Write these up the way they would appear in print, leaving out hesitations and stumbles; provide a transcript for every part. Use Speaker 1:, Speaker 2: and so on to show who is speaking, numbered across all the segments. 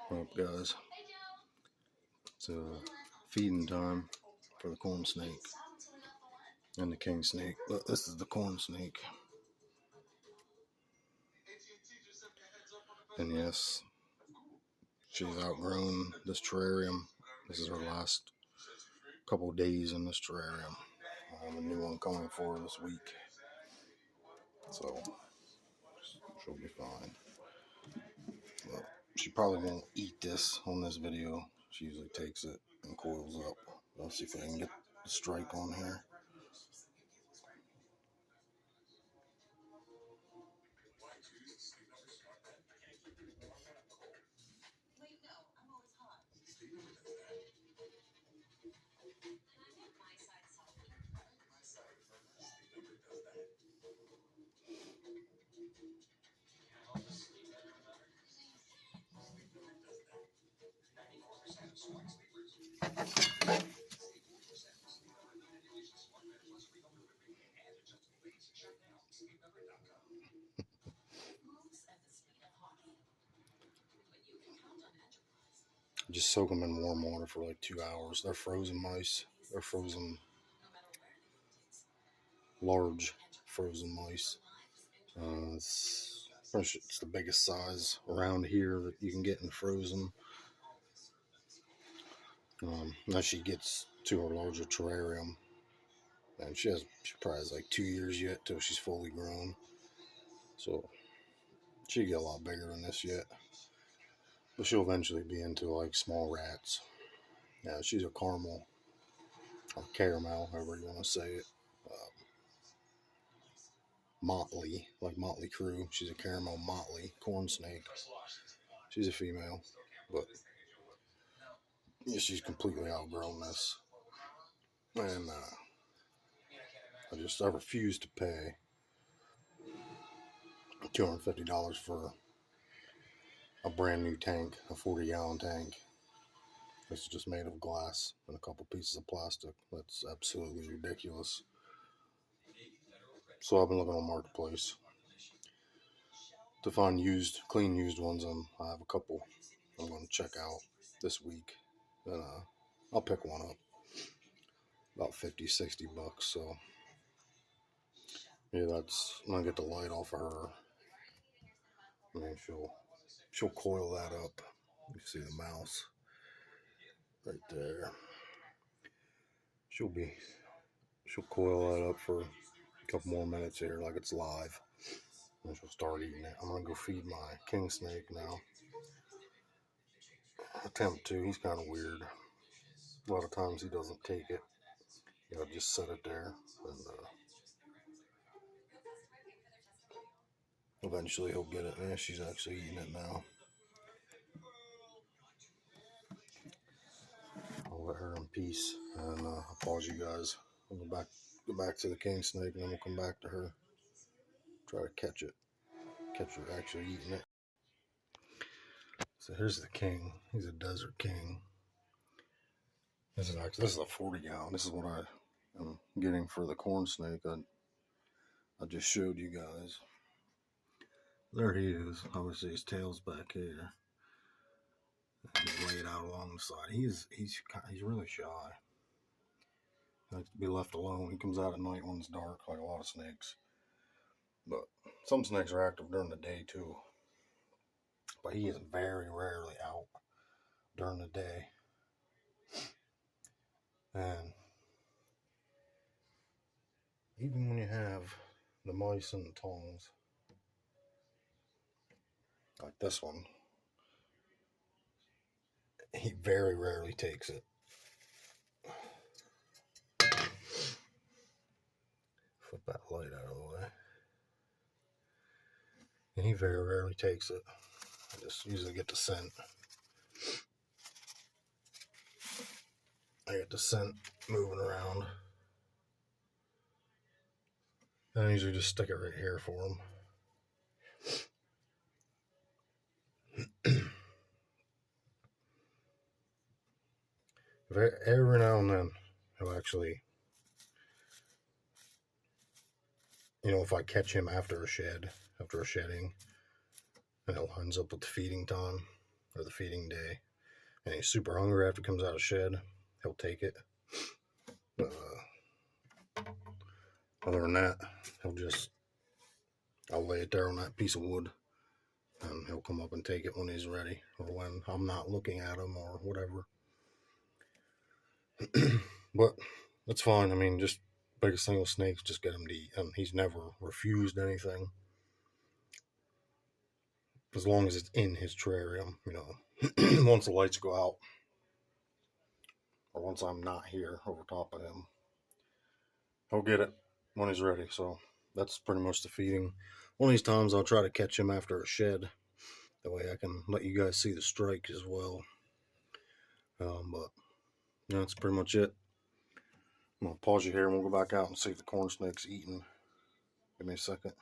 Speaker 1: What up, guys? It's feeding time for the corn snake and the king snake. This is the corn snake. And yes, she's outgrown this terrarium. This is her last couple days in this terrarium. I have a new one coming for her this week. So she'll be fine. But she probably won't eat this on this video. She usually takes it and coils up. Let's see if I can get the strike on here. Just soak them in warm water for like 2 hours. They're frozen mice. They're frozen, large frozen mice. It's the biggest size around here that you can get in frozen. Now she gets to her larger terrarium, and she probably has like 2 years yet till she's fully grown. So she'll get a lot bigger than this yet. But she'll eventually be into like small rats. Yeah, she's a caramel or caramel, however you want to say it. Motley, like Motley Crue. She's a caramel motley corn snake. She's a female, but yeah, she's completely outgrown this. And I refuse to pay $250 for a brand new tank, a 40-gallon tank. This is just made of glass and a couple pieces of plastic. That's absolutely ridiculous. So I've been looking on Marketplace to find clean used ones, and I have a couple I'm going to check out this week. And I'll pick one up. About 50, 60 bucks. So yeah, I'm gonna get the light off of her. I mean, she'll coil that up. You see the mouse right there. She'll coil that up for a couple more minutes here, like it's live, and she'll start eating it. I'm gonna go feed my king snake now. Attempt to. He's kind of weird. A lot of times he doesn't take it. You know, just set it there, and eventually he'll get it. Yeah, she's actually eating it now. I'll let her in peace, and I'll pause you guys. I'll go back to the king snake, and then we'll come back to her. Try to catch her actually eating it. So here's the king. He's a desert king. This is a 40-gallon. This is what I am getting for the corn snake. I just showed you guys. There he is. Obviously his tail's back here. Just lay it out along the side. He's really shy. He likes to be left alone. He comes out at night when it's dark, like a lot of snakes. But some snakes are active during the day too. But he is very rarely out during the day. And even when you have the mice and the tongs, like this one, he very rarely takes it. Flip that light out of the way. And he very rarely takes it. I just usually get the scent. I get the scent moving around. And I usually just stick it right here for him. Every now and then, he'll actually, if I catch him after a shedding, and it lines up with the feeding time, or the feeding day, and he's super hungry after he comes out of shed, he'll take it. Other than that, I'll lay it there on that piece of wood, and he'll come up and take it when he's ready, or when I'm not looking at him, or whatever. But that's fine. I mean, just biggest thing with snakes, just get him to eat, and he's never refused anything, as long as it's in his terrarium, once the lights go out, or once I'm not here over top of him, he'll get it when he's ready. So that's pretty much the feeding. One of these times I'll try to catch him after a shed. That way I can let you guys see the strike as well. But that's pretty much it. I'm going to pause you here and we'll go back out and see if the corn snake's eating. Give me a second.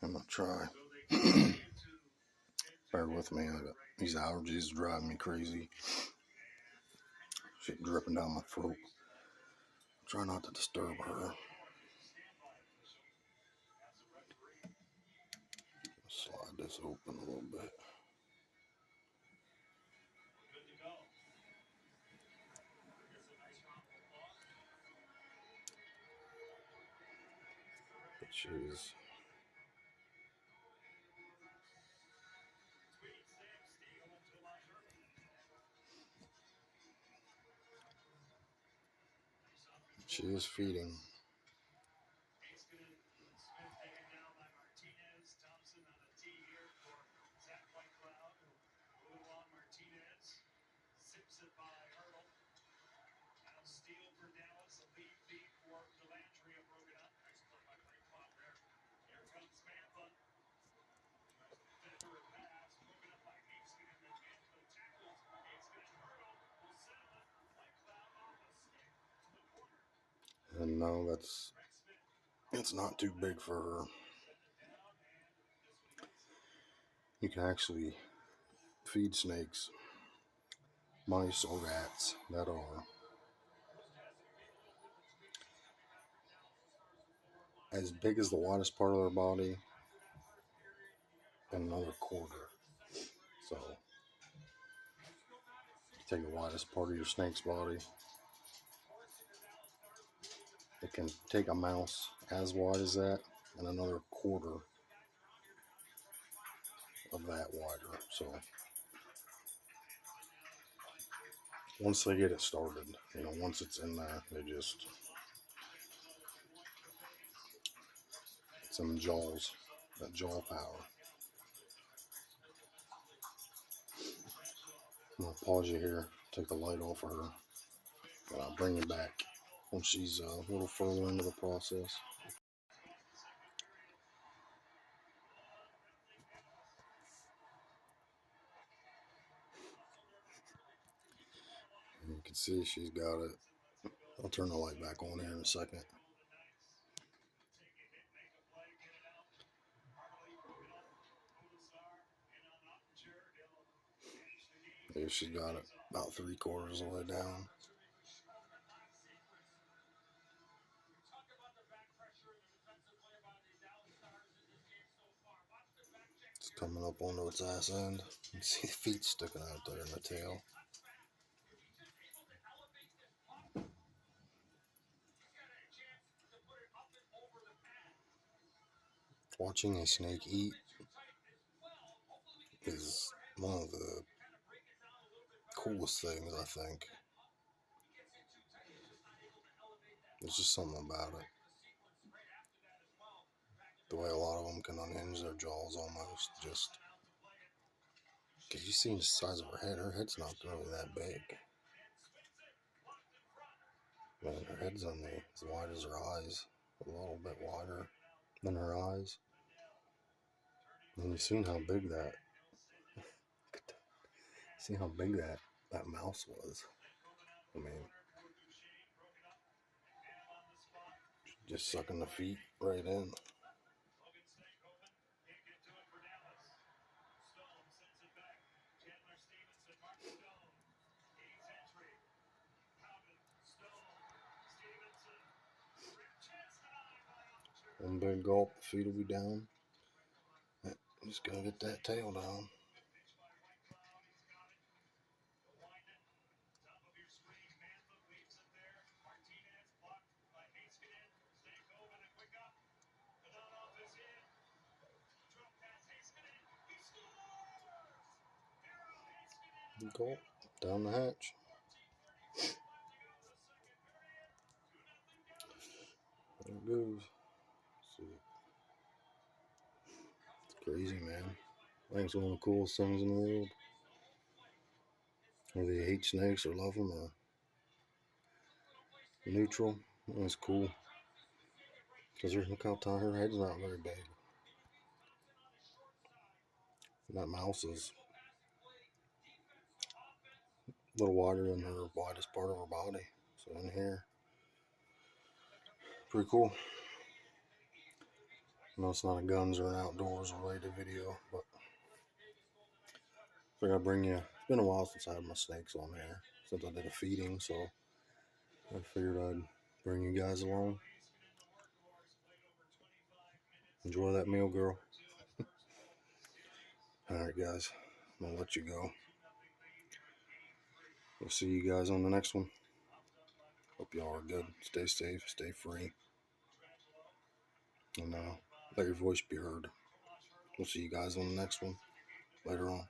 Speaker 1: I'm going to try. Bear with me. These allergies driving me crazy. Shit dripping down my throat. Try not to disturb her. Slide this open a little bit. But she is feeding. And no, it's not too big for her. You can actually feed snakes, mice, or rats that are as big as the widest part of their body and another quarter. So you take the widest part of your snake's body. It can take a mouse as wide as that and another quarter of that wider. So once they get it started, once it's in there, it's in the jaws, that jaw power. I'm going to pause you here, take the light off of her, and I'll bring you back when she's a little further into the process. And you can see she's got it. I'll turn the light back on here in a second. Yeah, she's got it about 3/4 of the way down. It's coming up onto its ass end. You can see the feet sticking out there in the tail. Watching a snake eat is one of the coolest things, I think. There's just something about it. The way a lot of them can unhinge their jaws almost, just because you see the size of her head. Her head's not really that big. Man, her head's only as wide as her eyes, a little bit wider than her eyes. And you've seen how big that mouse was. I mean, just sucking the feet right in. One big gulp, the feet will be down. Just gotta get that tail down. Go down the hatch. There it goes. See. It's crazy, man. I think it's one of the coolest things in the world. Whether you hate snakes or love them or neutral, it's cool. Because look how tiny her head's not very big. And that mouse is a little wider than her widest part of her body. So in here, pretty cool. I know it's not a guns or an outdoors related video, but I figured I'd bring you. It's been a while since I had my snakes on here, since I did a feeding, so I figured I'd bring you guys along. Enjoy that meal, girl. Alright, guys, I'm gonna let you go. We'll see you guys on the next one. Hope y'all are good. Stay safe, stay free, and let your voice be heard. We'll see you guys on the next one later on.